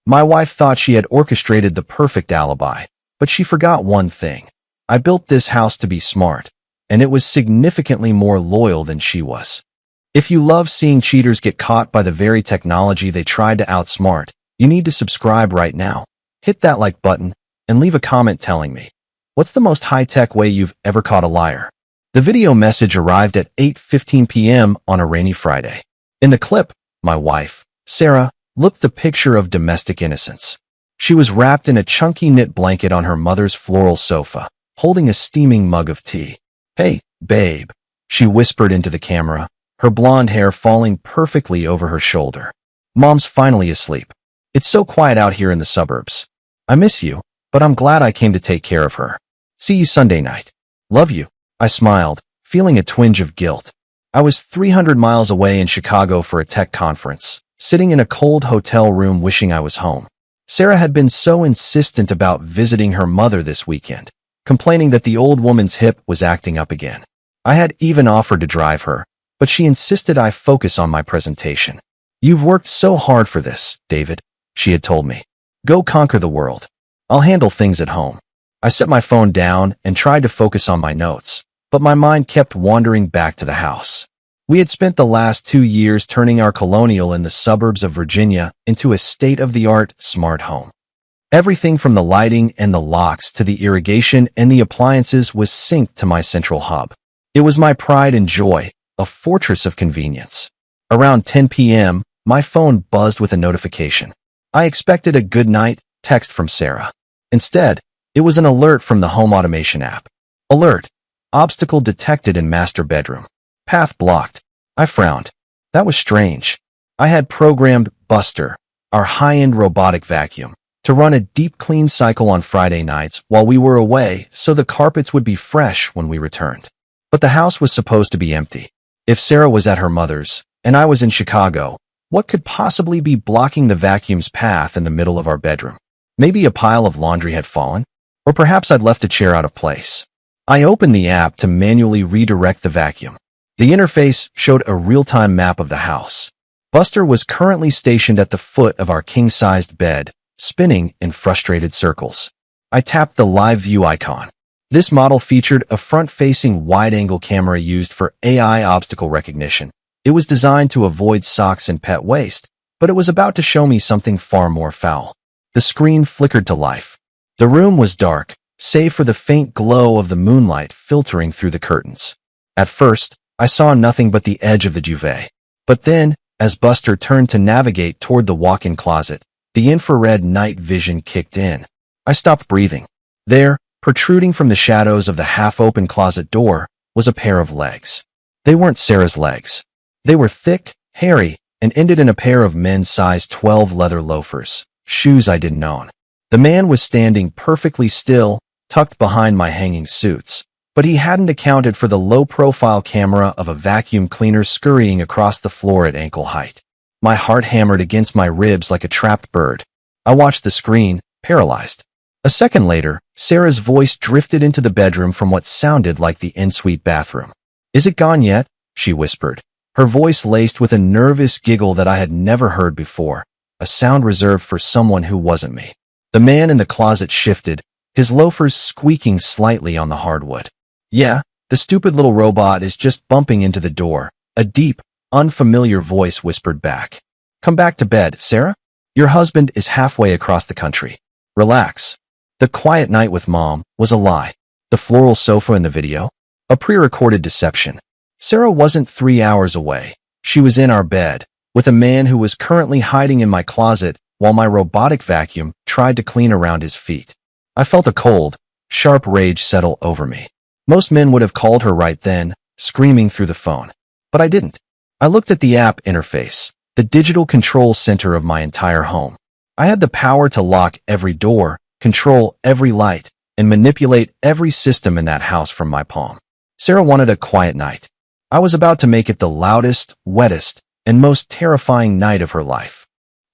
My wife thought she had orchestrated the perfect alibi, but she forgot one thing. I built this house to be smart, and it was significantly more loyal than she was. If you love seeing cheaters get caught by the very technology they tried to outsmart, you need to subscribe right now. Hit that like button and leave a comment telling me, what's the most high-tech way you've ever caught a liar? The video message arrived at 8:15 p.m. on a rainy Friday. In the clip, my wife, Sarah, looked the picture of domestic innocence. She was wrapped in a chunky knit blanket on her mother's floral sofa, holding a steaming mug of tea. "Hey, babe," she whispered into the camera, her blonde hair falling perfectly over her shoulder. "Mom's finally asleep. It's so quiet out here in the suburbs. I miss you, but I'm glad I came to take care of her. See you Sunday night. Love you." I smiled, feeling a twinge of guilt. I was 300 miles away in Chicago for a tech conference, sitting in a cold hotel room wishing I was home. Sarah had been so insistent about visiting her mother this weekend, complaining that the old woman's hip was acting up again. I had even offered to drive her, but she insisted I focus on my presentation. "You've worked so hard for this, David," she had told me. "Go conquer the world. I'll handle things at home." I set my phone down and tried to focus on my notes, but my mind kept wandering back to the house. We had spent the last 2 years turning our colonial in the suburbs of Virginia into a state-of-the-art smart home. Everything from the lighting and the locks to the irrigation and the appliances was synced to my central hub. It was my pride and joy, a fortress of convenience. Around 10 p.m., my phone buzzed with a notification. I expected a good night text from Sarah. Instead, it was an alert from the home automation app. Alert: obstacle detected in master bedroom. Path blocked. I frowned. That was strange. I had programmed Buster, our high-end robotic vacuum, to run a deep clean cycle on Friday nights while we were away so the carpets would be fresh when we returned. But the house was supposed to be empty. If Sarah was at her mother's, and I was in Chicago, what could possibly be blocking the vacuum's path in the middle of our bedroom? Maybe a pile of laundry had fallen? Or perhaps I'd left a chair out of place. I opened the app to manually redirect the vacuum. The interface showed a real-time map of the house. Buster was currently stationed at the foot of our king-sized bed, spinning in frustrated circles. I tapped the live view icon. This model featured a front-facing wide-angle camera used for AI obstacle recognition. It was designed to avoid socks and pet waste, but it was about to show me something far more foul. The screen flickered to life. The room was dark, save for the faint glow of the moonlight filtering through the curtains. At first, I saw nothing but the edge of the duvet. But then, as Buster turned to navigate toward the walk-in closet, the infrared night vision kicked in. I stopped breathing. There, protruding from the shadows of the half-open closet door, was a pair of legs. They weren't Sarah's legs. They were thick, hairy, and ended in a pair of men's size 12 leather loafers, shoes I didn't own. The man was standing perfectly still, tucked behind my hanging suits, but he hadn't accounted for the low-profile camera of a vacuum cleaner scurrying across the floor at ankle height. My heart hammered against my ribs like a trapped bird. I watched the screen, paralyzed. A second later, Sarah's voice drifted into the bedroom from what sounded like the en-suite bathroom. "Is it gone yet?" she whispered, her voice laced with a nervous giggle that I had never heard before, a sound reserved for someone who wasn't me. The man in the closet shifted, his loafers squeaking slightly on the hardwood. "Yeah, the stupid little robot is just bumping into the door," a deep, unfamiliar voice whispered back. "Come back to bed, Sarah. Your husband is halfway across the country. Relax." The quiet night with Mom was a lie. The floral sofa in the video? A pre-recorded deception. Sarah wasn't 3 hours away. She was in our bed, with a man who was currently hiding in my closet while my robotic vacuum tried to clean around his feet. I felt a cold, sharp rage settle over me. Most men would have called her right then, screaming through the phone. But I didn't. I looked at the app interface, the digital control center of my entire home. I had the power to lock every door, control every light, and manipulate every system in that house from my palm. Sarah wanted a quiet night. I was about to make it the loudest, wettest, and most terrifying night of her life.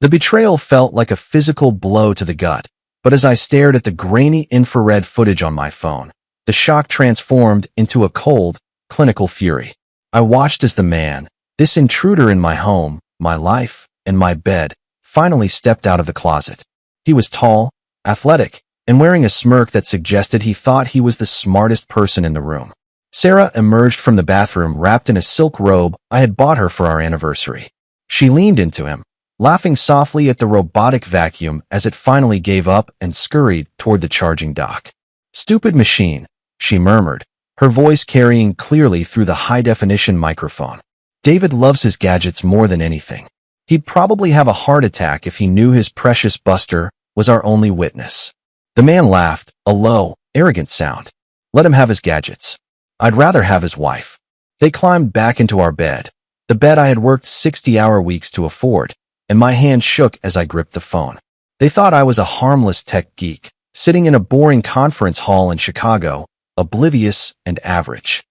The betrayal felt like a physical blow to the gut, but as I stared at the grainy infrared footage on my phone, the shock transformed into a cold, clinical fury. I watched as the man, this intruder in my home, my life, and my bed, finally stepped out of the closet. He was tall, athletic, and wearing a smirk that suggested he thought he was the smartest person in the room. Sarah emerged from the bathroom wrapped in a silk robe I had bought her for our anniversary. She leaned into him, laughing softly at the robotic vacuum as it finally gave up and scurried toward the charging dock. "Stupid machine," she murmured, her voice carrying clearly through the high-definition microphone. "David loves his gadgets more than anything. He'd probably have a heart attack if he knew his precious Buster was our only witness." The man laughed, a low, arrogant sound. "Let him have his gadgets. I'd rather have his wife." They climbed back into our bed, the bed I had worked 60-hour weeks to afford, and my hand shook as I gripped the phone. They thought I was a harmless tech geek, sitting in a boring conference hall in Chicago, oblivious and average.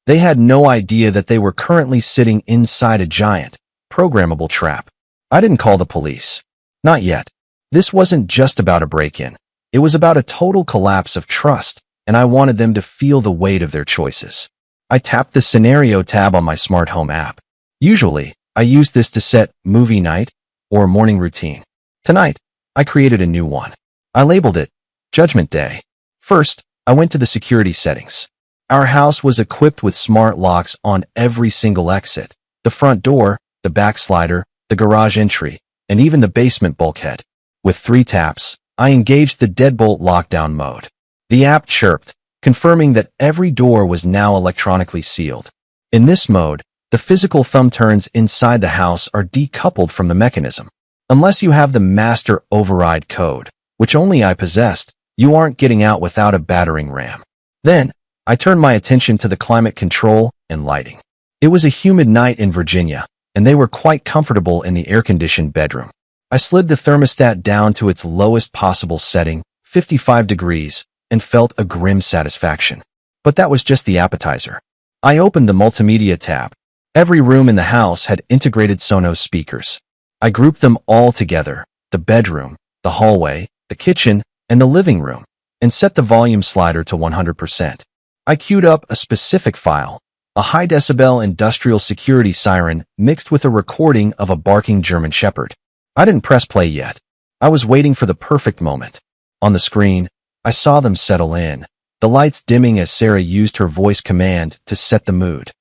They had no idea that they were currently sitting inside a giant, programmable trap. I didn't call the police. Not yet. This wasn't just about a break-in. It was about a total collapse of trust, and I wanted them to feel the weight of their choices. I tapped the scenario tab on my smart home app. Usually, I use this to set movie night or morning routine. Tonight, I created a new one. I labeled it Judgment Day. First, I went to the security settings. Our house was equipped with smart locks on every single exit, the front door, the back slider, the garage entry, and even the basement bulkhead. With 3 taps, I engaged the deadbolt lockdown mode. The app chirped, confirming that every door was now electronically sealed. In this mode, the physical thumb turns inside the house are decoupled from the mechanism. Unless you have the master override code, which only I possessed, you aren't getting out without a battering ram. Then, I turned my attention to the climate control and lighting. It was a humid night in Virginia, and they were quite comfortable in the air-conditioned bedroom. I slid the thermostat down to its lowest possible setting, 55 degrees, and felt a grim satisfaction. But that was just the appetizer. I opened the multimedia tab. Every room in the house had integrated Sonos speakers. I grouped them all together, the bedroom, the hallway, the kitchen, and the living room, and set the volume slider to 100%. I queued up a specific file, a high-decibel industrial security siren mixed with a recording of a barking German shepherd. I didn't press play yet. I was waiting for the perfect moment. On the screen, I saw them settle in, the lights dimming as Sarah used her voice command to set the mood.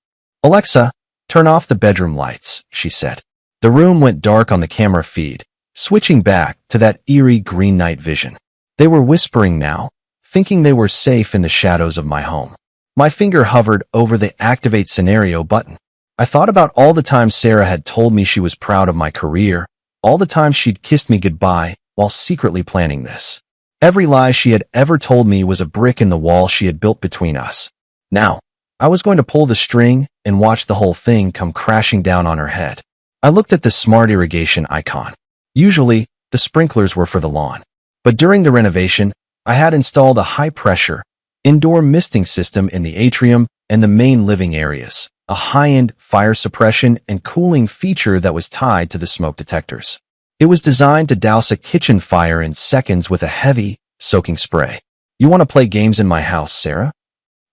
"Alexa, turn off the bedroom lights," she said. The room went dark on the camera feed, switching back to that eerie green night vision. They were whispering now, thinking they were safe in the shadows of my home. My finger hovered over the Activate Scenario button. I thought about all the times Sarah had told me she was proud of my career, all the times she'd kissed me goodbye while secretly planning this. Every lie she had ever told me was a brick in the wall she had built between us. Now, I was going to pull the string and watch the whole thing come crashing down on her head. I looked at the smart irrigation icon. Usually, the sprinklers were for the lawn. But during the renovation, I had installed a high-pressure, indoor misting system in the atrium and the main living areas, a high-end fire suppression and cooling feature that was tied to the smoke detectors. It was designed to douse a kitchen fire in seconds with a heavy, soaking spray. "You want to play games in my house, Sarah?"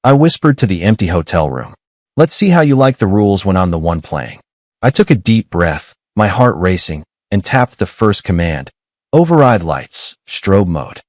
I whispered to the empty hotel room. "Let's see how you like the rules when I'm the one playing." I took a deep breath, my heart racing, and tapped the first command, Override lights, strobe mode.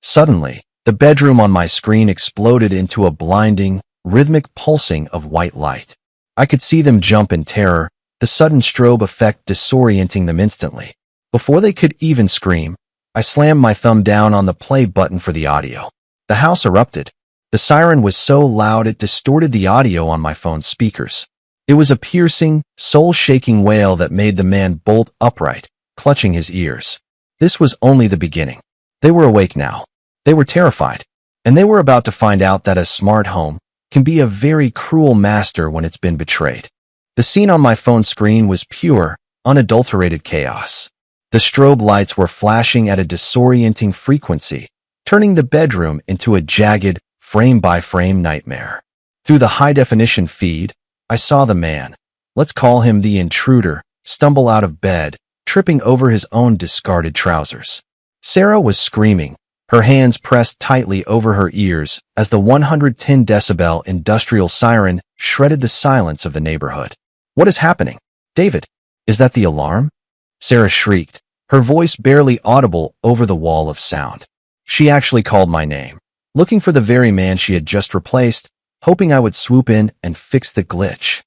Suddenly, the bedroom on my screen exploded into a blinding, rhythmic pulsing of white light. I could see them jump in terror, the sudden strobe effect disorienting them instantly. Before they could even scream, I slammed my thumb down on the play button for the audio. The house erupted. The siren was so loud it distorted the audio on my phone's speakers. It was a piercing, soul-shaking wail that made the man bolt upright, clutching his ears. This was only the beginning. They were awake now. They were terrified. And they were about to find out that a smart home can be a very cruel master when it's been betrayed. The scene on my phone screen was pure, unadulterated chaos. The strobe lights were flashing at a disorienting frequency, turning the bedroom into a jagged, frame-by-frame nightmare. Through the high-definition feed, I saw the man, let's call him the intruder, stumble out of bed, tripping over his own discarded trousers. Sarah was screaming, her hands pressed tightly over her ears as the 110 decibel industrial siren shredded the silence of the neighborhood. "What is happening? David, is that the alarm?" Sarah shrieked, her voice barely audible over the wall of sound. She actually called my name, looking for the very man she had just replaced, hoping I would swoop in and fix the glitch.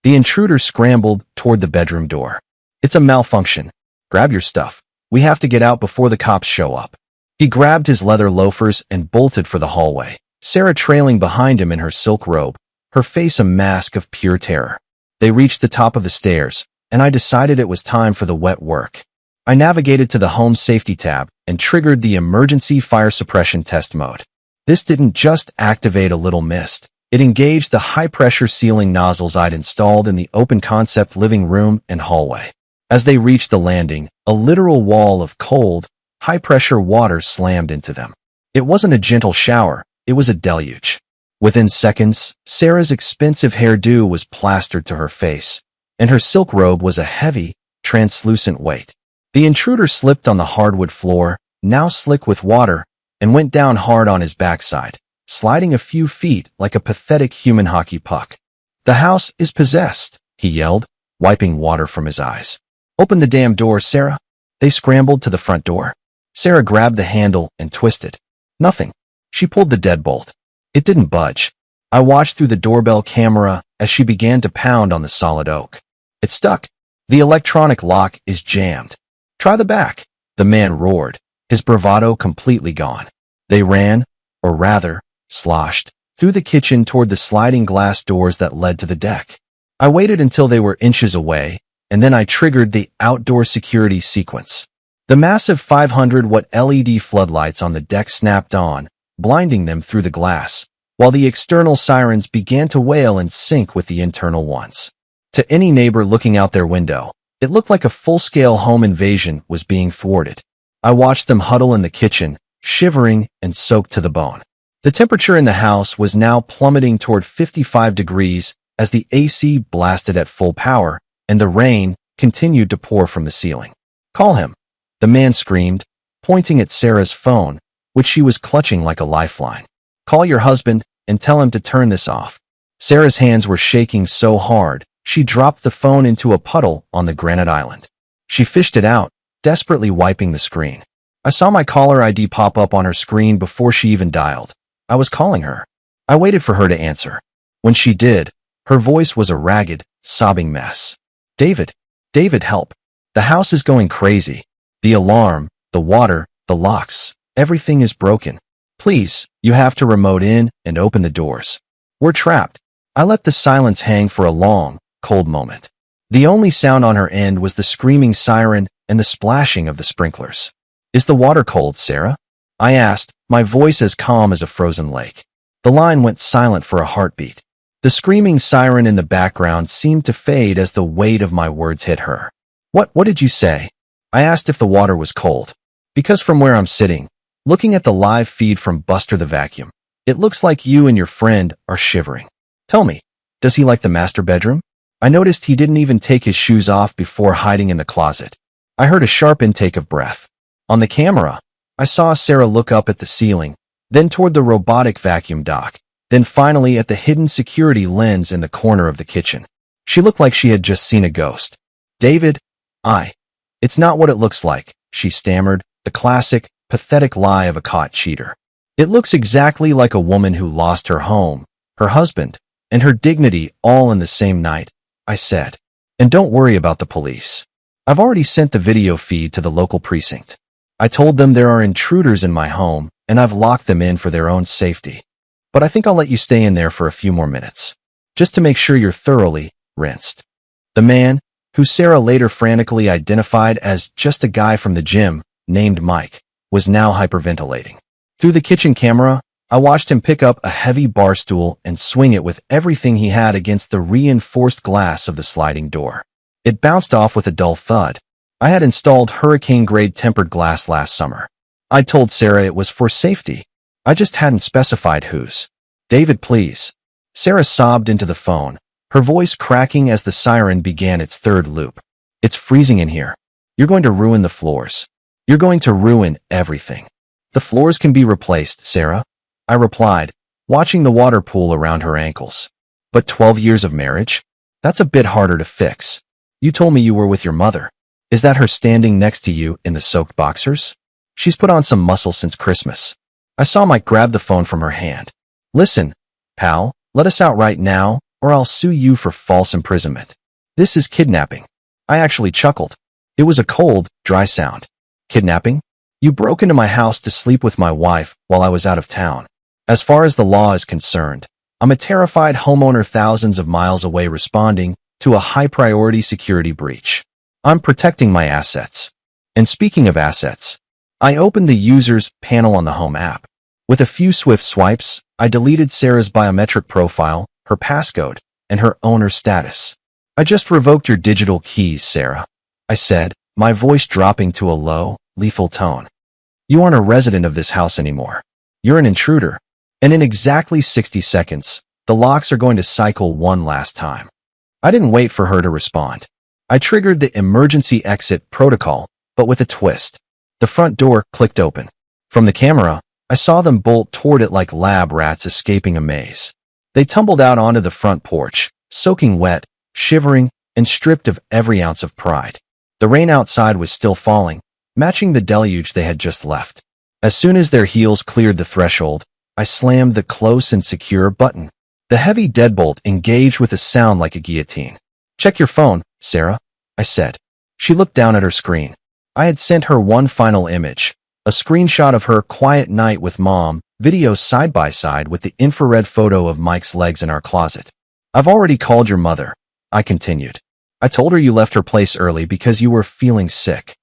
The intruder scrambled toward the bedroom door. "It's a malfunction. Grab your stuff. We have to get out before the cops show up." He grabbed his leather loafers and bolted for the hallway, Sarah trailing behind him in her silk robe, her face a mask of pure terror. They reached the top of the stairs, and I decided it was time for the wet work. I navigated to the Home Safety tab and triggered the Emergency Fire Suppression Test mode. This didn't just activate a little mist. It engaged the high-pressure sealing nozzles I'd installed in the open-concept living room and hallway. As they reached the landing, a literal wall of cold, high-pressure water slammed into them. It wasn't a gentle shower, it was a deluge. Within seconds, Sarah's expensive hairdo was plastered to her face, and her silk robe was a heavy, translucent weight. The intruder slipped on the hardwood floor, now slick with water, and went down hard on his backside, sliding a few feet like a pathetic human hockey puck. "The house is possessed," he yelled, wiping water from his eyes. "Open the damn door, Sarah." They scrambled to the front door. Sarah grabbed the handle and twisted. Nothing. She pulled the deadbolt. It didn't budge. I watched through the doorbell camera as she began to pound on the solid oak. "It's stuck. The electronic lock is jammed. Try the back," the man roared, his bravado completely gone. They ran, or rather, sloshed, through the kitchen toward the sliding glass doors that led to the deck. I waited until they were inches away, and then I triggered the outdoor security sequence. The massive 500-watt LED floodlights on the deck snapped on, blinding them through the glass, while the external sirens began to wail in sync with the internal ones. To any neighbor looking out their window, it looked like a full-scale home invasion was being thwarted. I watched them huddle in the kitchen, shivering and soaked to the bone. The temperature in the house was now plummeting toward 55 degrees as the AC blasted at full power, and the rain continued to pour from the ceiling. "Call him," the man screamed, pointing at Sarah's phone, which she was clutching like a lifeline. "Call your husband and tell him to turn this off." Sarah's hands were shaking so hard, she dropped the phone into a puddle on the granite island. She fished it out, desperately wiping the screen. I saw my caller ID pop up on her screen before she even dialed. I was calling her. I waited for her to answer. When she did, her voice was a ragged, sobbing mess. David, help. The house is going crazy. The alarm, the water, the locks, everything is broken. Please, you have to remote in and open the doors. We're trapped." I let the silence hang for a long, cold moment. The only sound on her end was the screaming siren and the splashing of the sprinklers. "Is the water cold, Sarah?" I asked, my voice as calm as a frozen lake. The line went silent for a heartbeat. The screaming siren in the background seemed to fade as the weight of my words hit her. What did you say?" I asked if the water was cold. Because from where I'm sitting, looking at the live feed from Buster the Vacuum, it looks like you and your friend are shivering. "Tell me, does he like the master bedroom?" I noticed he didn't even take his shoes off before hiding in the closet. I heard a sharp intake of breath. On the camera, I saw Sarah look up at the ceiling, then toward the robotic vacuum dock, then finally at the hidden security lens in the corner of the kitchen. She looked like she had just seen a ghost. "David, it's not what it looks like," she stammered, the classic, pathetic lie of a caught cheater. "It looks exactly like a woman who lost her home, her husband, and her dignity all in the same night," I said. "And don't worry about the police. I've already sent the video feed to the local precinct. I told them there are intruders in my home, and I've locked them in for their own safety. But I think I'll let you stay in there for a few more minutes, just to make sure you're thoroughly rinsed." The man, who Sarah later frantically identified as just a guy from the gym named Mike, was now hyperventilating. Through the kitchen camera, I watched him pick up a heavy bar stool and swing it with everything he had against the reinforced glass of the sliding door. It bounced off with a dull thud. I had installed hurricane-grade tempered glass last summer. I told Sarah it was for safety. I just hadn't specified whose. "David, please." Sarah sobbed into the phone, her voice cracking as the siren began its third loop. "It's freezing in here. You're going to ruin the floors. You're going to ruin everything." "The floors can be replaced, Sarah," I replied, watching the water pool around her ankles. "But 12 years of marriage? That's a bit harder to fix. You told me you were with your mother." Is that her standing next to you in the soaked boxers? She's put on some muscle since Christmas. I saw Mike grab the phone from her hand. Listen, pal, let us out right now, or I'll sue you for false imprisonment. This is kidnapping. I actually chuckled. It was a cold, dry sound. Kidnapping? You broke into my house to sleep with my wife while I was out of town. As far as the law is concerned, I'm a terrified homeowner thousands of miles away responding to a high-priority security breach. I'm protecting my assets. And speaking of assets, I opened the user's panel on the Home app. With a few swift swipes, I deleted Sarah's biometric profile, her passcode, and her owner status. I just revoked your digital keys, Sarah, I said, my voice dropping to a low, lethal tone. You aren't a resident of this house anymore. You're an intruder. And in exactly 60 seconds, the locks are going to cycle one last time. I didn't wait for her to respond. I triggered the emergency exit protocol, but with a twist. The front door clicked open. From the camera, I saw them bolt toward it like lab rats escaping a maze. They tumbled out onto the front porch, soaking wet, shivering, and stripped of every ounce of pride. The rain outside was still falling, matching the deluge they had just left. As soon as their heels cleared the threshold, I slammed the close and secure button. The heavy deadbolt engaged with a sound like a guillotine. Check your phone, Sarah, I said. She looked down at her screen. I had sent her one final image, a screenshot of her quiet night with Mom, video side by side with the infrared photo of Mike's legs in our closet. I've already called your mother, I continued. I told her you left her place early because you were feeling sick.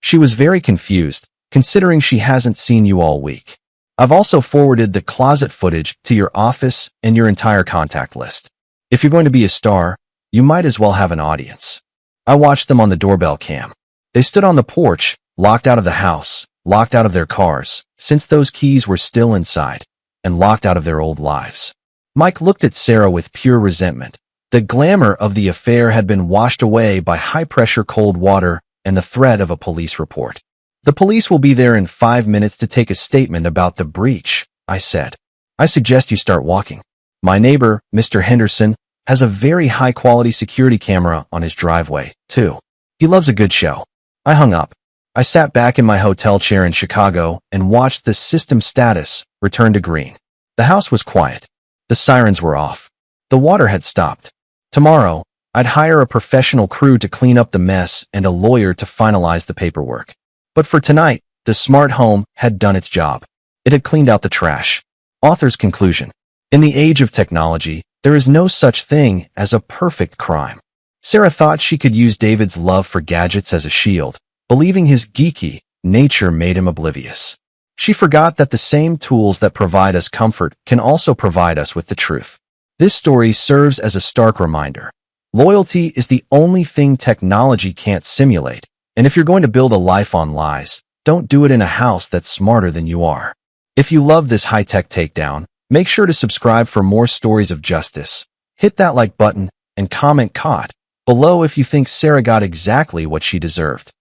She was very confused, considering she hasn't seen you all week. I've also forwarded the closet footage to your office and your entire contact list. If you're going to be a star, you might as well have an audience. I watched them on the doorbell cam. They stood on the porch, locked out of the house, locked out of their cars, since those keys were still inside, and locked out of their old lives. Mike looked at Sarah with pure resentment. The glamour of the affair had been washed away by high-pressure cold water and the threat of a police report. The police will be there in 5 minutes to take a statement about the breach, I said. I suggest you start walking. My neighbor, Mr. Henderson, has a very high-quality security camera on his driveway, too. He loves a good show. I hung up. I sat back in my hotel chair in Chicago and watched the system status return to green. The house was quiet. The sirens were off. The water had stopped. Tomorrow, I'd hire a professional crew to clean up the mess and a lawyer to finalize the paperwork. But for tonight, the smart home had done its job. It had cleaned out the trash. Author's conclusion. In the age of technology, there is no such thing as a perfect crime. Sarah thought she could use David's love for gadgets as a shield, believing his geeky nature made him oblivious. She forgot that the same tools that provide us comfort can also provide us with the truth. This story serves as a stark reminder. Loyalty is the only thing technology can't simulate. And if you're going to build a life on lies, don't do it in a house that's smarter than you are. If you love this high-tech takedown, make sure to subscribe for more stories of justice. Hit that like button and comment "caught" below if you think Sarah got exactly what she deserved.